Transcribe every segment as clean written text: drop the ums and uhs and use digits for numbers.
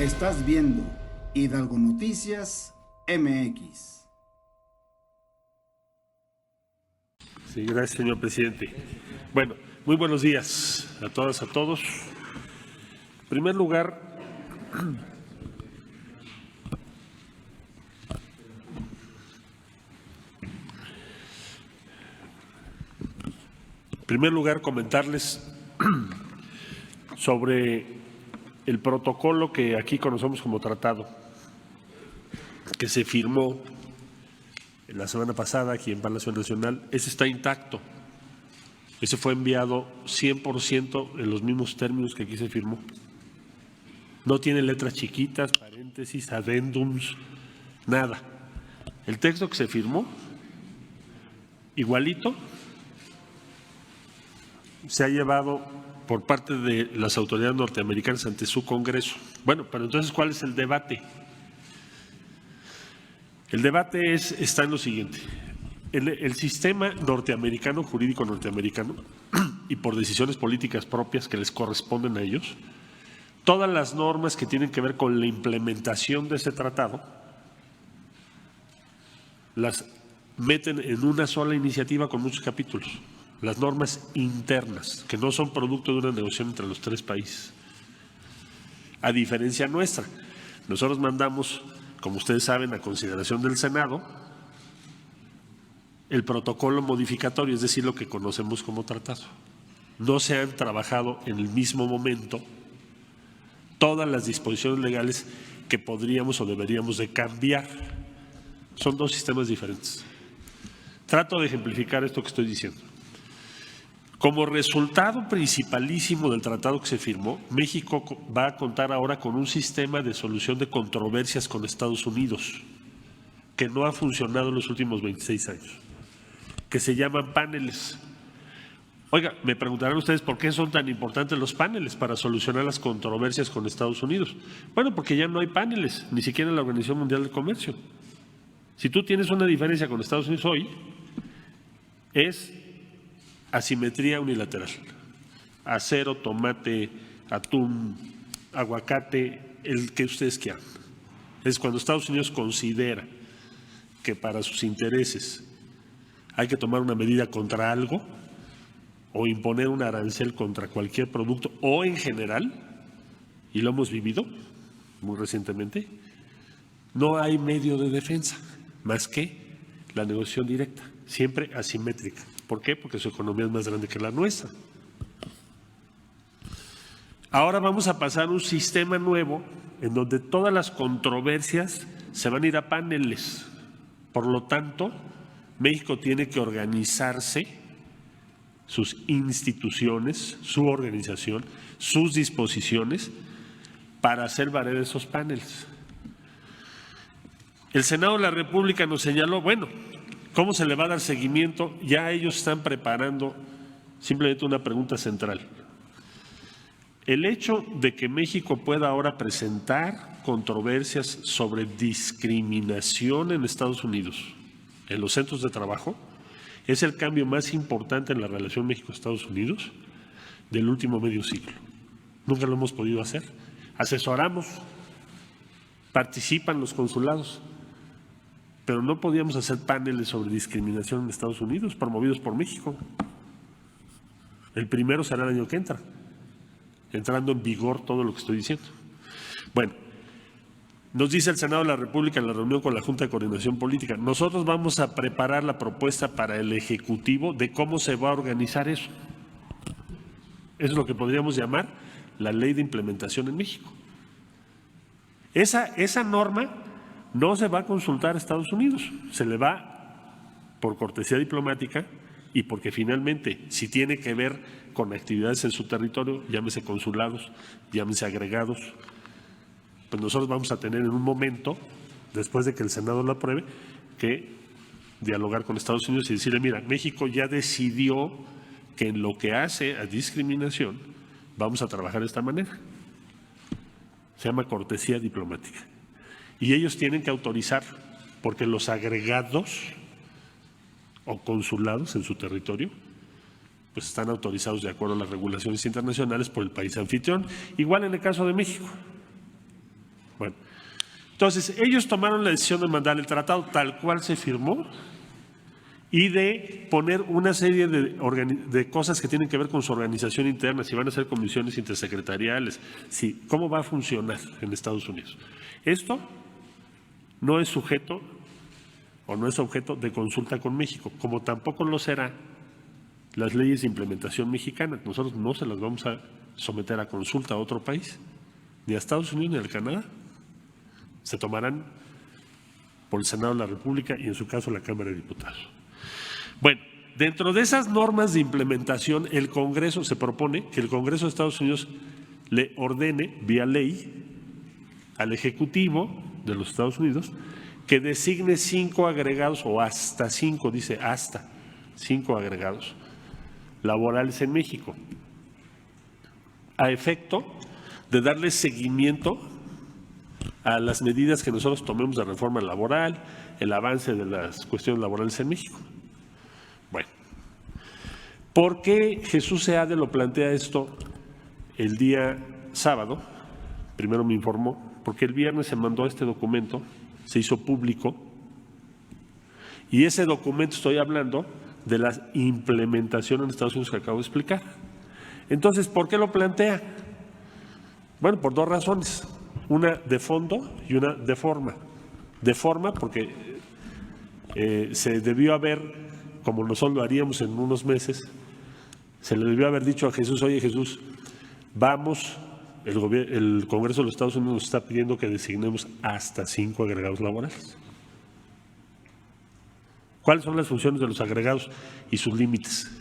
Estás viendo Hidalgo Noticias MX. Sí, gracias, señor presidente. Bueno, muy buenos días a todas, a todos. En primer lugar, comentarles sobre el protocolo que aquí conocemos como tratado, que se firmó la semana pasada aquí en Palacio Nacional. Ese está intacto. Ese fue enviado 100% en los mismos términos que aquí se firmó. No tiene letras chiquitas, paréntesis, adendums, nada. El texto que se firmó, igualito, se ha llevado por parte de las autoridades norteamericanas ante su Congreso. Bueno, pero entonces, ¿cuál es el debate? El debate está en lo siguiente. El sistema norteamericano, jurídico norteamericano, y por decisiones políticas propias que les corresponden a ellos, todas las normas que tienen que ver con la implementación de ese tratado las meten en una sola iniciativa con muchos capítulos. Las normas internas, que no son producto de una negociación entre los tres países. A diferencia nuestra, nosotros mandamos, como ustedes saben, a consideración del Senado, el protocolo modificatorio, es decir, lo que conocemos como tratado. No se han trabajado en el mismo momento todas las disposiciones legales que podríamos o deberíamos de cambiar. Son dos sistemas diferentes. Trato de ejemplificar esto que estoy diciendo. Como resultado principalísimo del tratado que se firmó, México va a contar ahora con un sistema de solución de controversias con Estados Unidos, que no ha funcionado en los últimos 26 años, que se llaman paneles. Oiga, me preguntarán ustedes por qué son tan importantes los paneles para solucionar las controversias con Estados Unidos. Bueno, porque ya no hay paneles, ni siquiera en la Organización Mundial del Comercio. Si tú tienes una diferencia con Estados Unidos hoy, es asimetría unilateral. Acero, tomate, atún, aguacate, el que ustedes quieran. Es cuando Estados Unidos considera que para sus intereses hay que tomar una medida contra algo o imponer un arancel contra cualquier producto o en general, y lo hemos vivido muy recientemente, no hay medio de defensa más que la negociación directa, siempre asimétrica. ¿Por qué? Porque su economía es más grande que la nuestra. Ahora vamos a pasar a un sistema nuevo en donde todas las controversias se van a ir a paneles. Por lo tanto, México tiene que organizarse, sus instituciones, su organización, sus disposiciones para hacer valer esos paneles. El Senado de la República nos señaló, bueno, ¿cómo se le va a dar seguimiento? Ya ellos están preparando simplemente una pregunta central. El hecho de que México pueda ahora presentar controversias sobre discriminación en Estados Unidos, en los centros de trabajo, es el cambio más importante en la relación México-Estados Unidos del último medio siglo. Nunca lo hemos podido hacer. Asesoramos, participan los consulados, pero no podíamos hacer paneles sobre discriminación en Estados Unidos promovidos por México. El primero será el año que entra, entrando en vigor todo lo que estoy diciendo. Bueno, nos dice el Senado de la República en la reunión con la Junta de Coordinación Política, nosotros vamos a preparar la propuesta para el Ejecutivo de cómo se va a organizar eso. Eso es lo que podríamos llamar la ley de implementación en México. Esa norma no se va a consultar a Estados Unidos, se le va por cortesía diplomática y porque finalmente, si tiene que ver con actividades en su territorio, llámese consulados, llámese agregados, pues nosotros vamos a tener en un momento, después de que el Senado lo apruebe, que dialogar con Estados Unidos y decirle, mira, México ya decidió que en lo que hace a discriminación vamos a trabajar de esta manera. Se llama cortesía diplomática. Y ellos tienen que autorizar, porque los agregados o consulados en su territorio pues están autorizados de acuerdo a las regulaciones internacionales por el país anfitrión. Igual en el caso de México. Entonces, ellos tomaron la decisión de mandar el tratado tal cual se firmó y de poner una serie de cosas que tienen que ver con su organización interna, si van a ser comisiones intersecretariales, cómo va a funcionar en Estados Unidos. Esto no es sujeto o no es objeto de consulta con México, como tampoco lo será las leyes de implementación mexicanas. Nosotros no se las vamos a someter a consulta a otro país, ni a Estados Unidos ni al Canadá. Se tomarán por el Senado de la República y en su caso la Cámara de Diputados. Bueno, dentro de esas normas de implementación, el Congreso se propone que el Congreso de Estados Unidos le ordene vía ley al Ejecutivo de los Estados Unidos que designe 5 agregados o hasta 5, dice hasta 5 agregados laborales en México, a efecto de darle seguimiento a las medidas que nosotros tomemos de reforma laboral, el avance de las cuestiones laborales en México. Bueno, ¿por qué Jesús Seade lo plantea esto el día sábado? Primero me informó, porque el viernes se mandó este documento, se hizo público, y ese documento estoy hablando de la implementación en Estados Unidos que acabo de explicar. Entonces, ¿por qué lo plantea? Bueno, por 2 razones, una de fondo y una de forma. De forma porque se debió haber, como nosotros lo haríamos en unos meses, se le debió haber dicho a Jesús: oye Jesús, vamos, el Congreso de los Estados Unidos nos está pidiendo que designemos hasta 5 agregados laborales. ¿Cuáles son las funciones de los agregados y sus límites?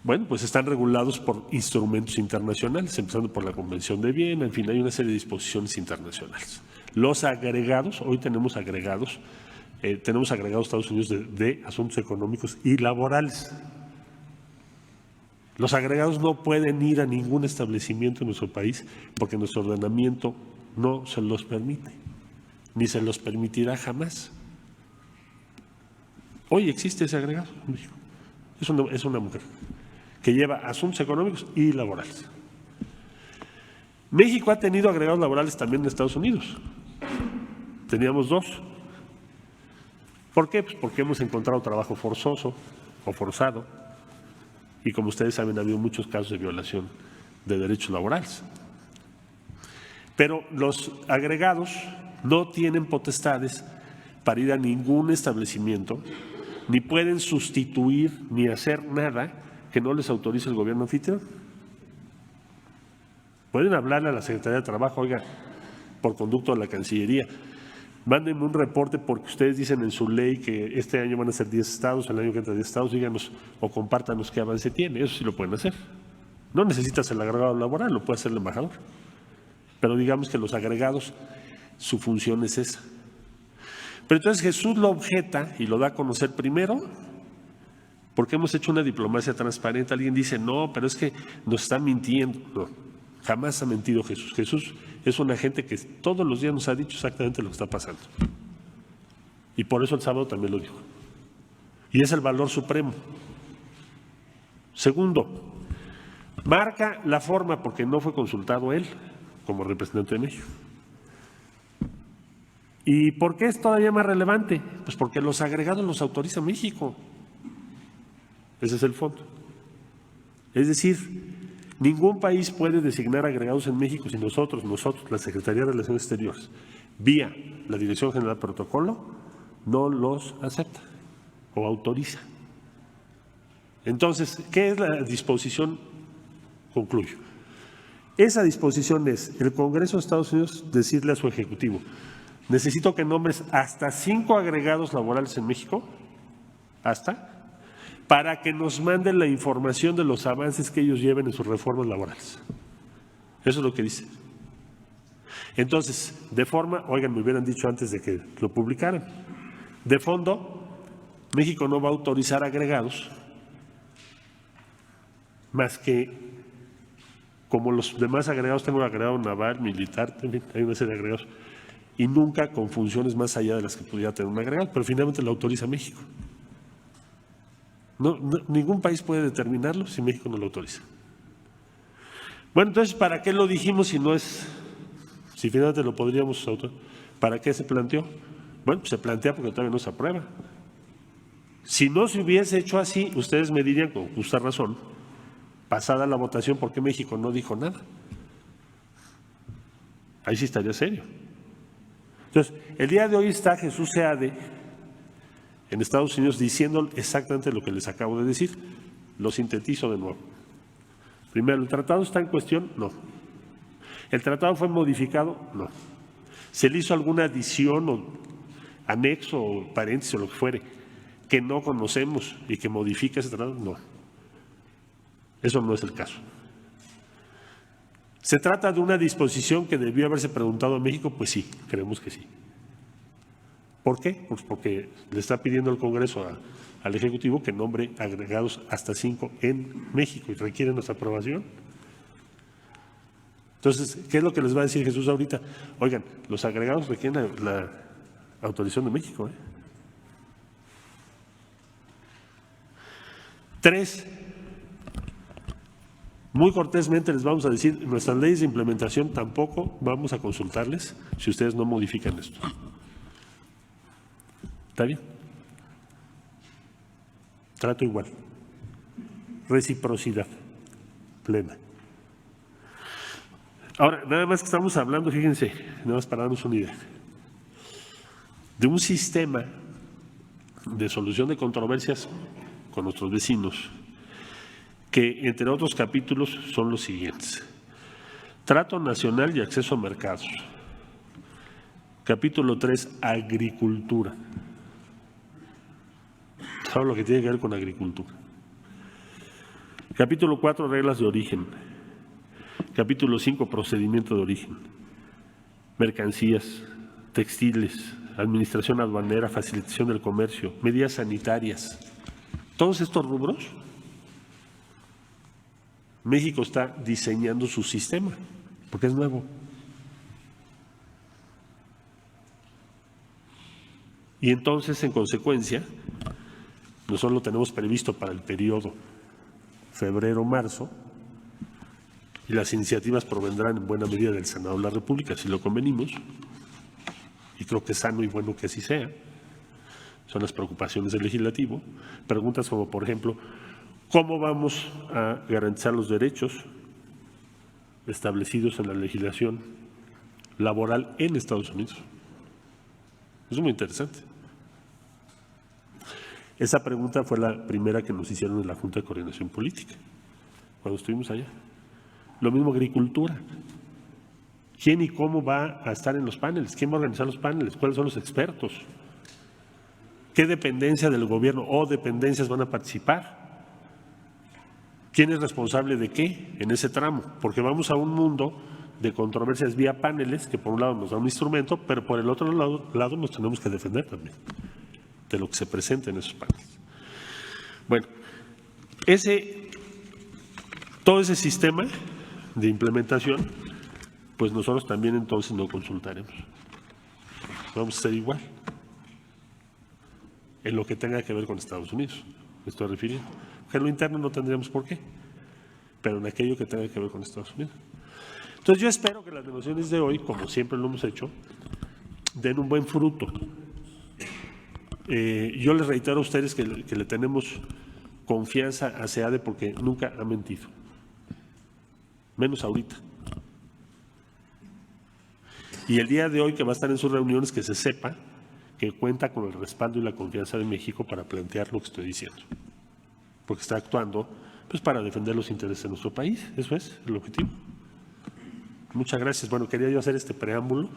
Bueno, pues están regulados por instrumentos internacionales, empezando por la Convención de Viena, en fin, hay una serie de disposiciones internacionales. Los agregados, hoy tenemos agregados Estados Unidos de asuntos económicos y laborales. Los agregados no pueden ir a ningún establecimiento en nuestro país porque nuestro ordenamiento no se los permite, ni se los permitirá jamás. Hoy existe ese agregado en México. Es una mujer que lleva asuntos económicos y laborales. México ha tenido agregados laborales también en Estados Unidos. Teníamos 2. ¿Por qué? Pues porque hemos encontrado trabajo forzoso o forzado y, como ustedes saben, ha habido muchos casos de violación de derechos laborales. Pero los agregados no tienen potestades para ir a ningún establecimiento, ni pueden sustituir ni hacer nada que no les autorice el gobierno anfitrión. Pueden hablarle a la Secretaría de Trabajo: oiga, por conducto de la Cancillería, mándenme un reporte porque ustedes dicen en su ley que este año van a ser 10 estados, el año que entra 10 estados, díganos o compártanos qué avance tiene. Eso sí lo pueden hacer. No necesitas el agregado laboral, lo puede hacer el embajador. Pero digamos que los agregados, su función es esa. Pero entonces Jesús lo objeta y lo da a conocer primero porque hemos hecho una diplomacia transparente. Alguien dice: no, pero es que nos está mintiendo. No, jamás ha mentido Jesús. Jesús es una gente que todos los días nos ha dicho exactamente lo que está pasando. Y por eso el sábado también lo dijo. Y es el valor supremo. Segundo, marca la forma porque no fue consultado él como representante de México. ¿Y por qué es todavía más relevante? Pues porque los agregados los autoriza México. Ese es el fondo. Es decir, ningún país puede designar agregados en México si nosotros, la Secretaría de Relaciones Exteriores, vía la Dirección General de Protocolo, no los acepta o autoriza. Entonces, ¿qué es la disposición? Concluyo. Esa disposición es el Congreso de Estados Unidos decirle a su Ejecutivo: necesito que nombres hasta 5 agregados laborales en México, para que nos manden la información de los avances que ellos lleven en sus reformas laborales. Eso es lo que dice. Entonces, de forma, oigan, me hubieran dicho antes de que lo publicaran. De fondo, México no va a autorizar agregados más que, como los demás agregados, tengo agregado naval, militar, también hay una serie de agregados, y nunca con funciones más allá de las que pudiera tener un agregado, pero finalmente lo autoriza México. No, ningún país puede determinarlo si México no lo autoriza. Bueno, entonces, ¿para qué lo dijimos si Si finalmente lo podríamos autorizar, ¿para qué se planteó? Bueno, pues se plantea porque todavía no se aprueba. Si no se hubiese hecho así, ustedes me dirían con justa razón, pasada la votación, ¿por qué México no dijo nada? Ahí sí estaría serio. Entonces, el día de hoy está Jesús Seade en Estados Unidos diciendo exactamente lo que les acabo de decir. Lo sintetizo de nuevo. Primero, ¿el tratado está en cuestión? No. ¿El tratado fue modificado? No. ¿Se le hizo alguna adición o anexo o paréntesis o lo que fuere que no conocemos y que modifica ese tratado? No. Eso no es el caso. ¿Se trata de una disposición que debió haberse preguntado a México? Pues sí, creemos que sí. ¿Por qué? Pues porque le está pidiendo el Congreso al Ejecutivo que nombre agregados hasta 5 en México y requiere nuestra aprobación. Entonces, ¿qué es lo que les va a decir Jesús ahorita? Oigan, los agregados requieren la autorización de México. 3. Muy cortésmente les vamos a decir, nuestras leyes de implementación tampoco vamos a consultarles si ustedes no modifican esto. ¿Está bien? Trato igual. Reciprocidad plena. Ahora, nada más que estamos hablando, fíjense, nada más para darnos una idea, de un sistema de solución de controversias con nuestros vecinos, que entre otros capítulos son los siguientes: trato nacional y acceso a mercados. Capítulo 3, agricultura. ¿Saben lo que tiene que ver con agricultura? Capítulo 4, reglas de origen. Capítulo 5, procedimiento de origen. Mercancías, textiles, administración aduanera, facilitación del comercio, medidas sanitarias. Todos estos rubros, México está diseñando su sistema, porque es nuevo. Y entonces, en consecuencia, nosotros lo tenemos previsto para el periodo febrero-marzo, y las iniciativas provendrán en buena medida del Senado de la República, si lo convenimos, y creo que es sano y bueno que así sea. Son las preocupaciones del legislativo. Preguntas como, por ejemplo, ¿cómo vamos a garantizar los derechos establecidos en la legislación laboral en Estados Unidos? Es muy interesante. Esa pregunta fue la primera que nos hicieron en la Junta de Coordinación Política, cuando estuvimos allá. Lo mismo agricultura. ¿Quién y cómo va a estar en los paneles? ¿Quién va a organizar los paneles? ¿Cuáles son los expertos? ¿Qué dependencia del gobierno o dependencias van a participar? ¿Quién es responsable de qué en ese tramo? Porque vamos a un mundo de controversias vía paneles, que por un lado nos da un instrumento, pero por el otro lado nos tenemos que defender también de lo que se presenta en esos paneles. Bueno, todo ese sistema de implementación, pues nosotros también entonces no consultaremos. Vamos a hacer igual en lo que tenga que ver con Estados Unidos, me estoy refiriendo. En lo interno no tendríamos por qué, pero en aquello que tenga que ver con Estados Unidos. Entonces yo espero que las negociaciones de hoy, como siempre lo hemos hecho, den un buen fruto. Yo les reitero a ustedes que le tenemos confianza a SEADE porque nunca ha mentido, menos ahorita. Y el día de hoy que va a estar en sus reuniones, que se sepa que cuenta con el respaldo y la confianza de México para plantear lo que estoy diciendo, porque está actuando pues para defender los intereses de nuestro país. Eso es el objetivo. Muchas gracias. Bueno, quería yo hacer este preámbulo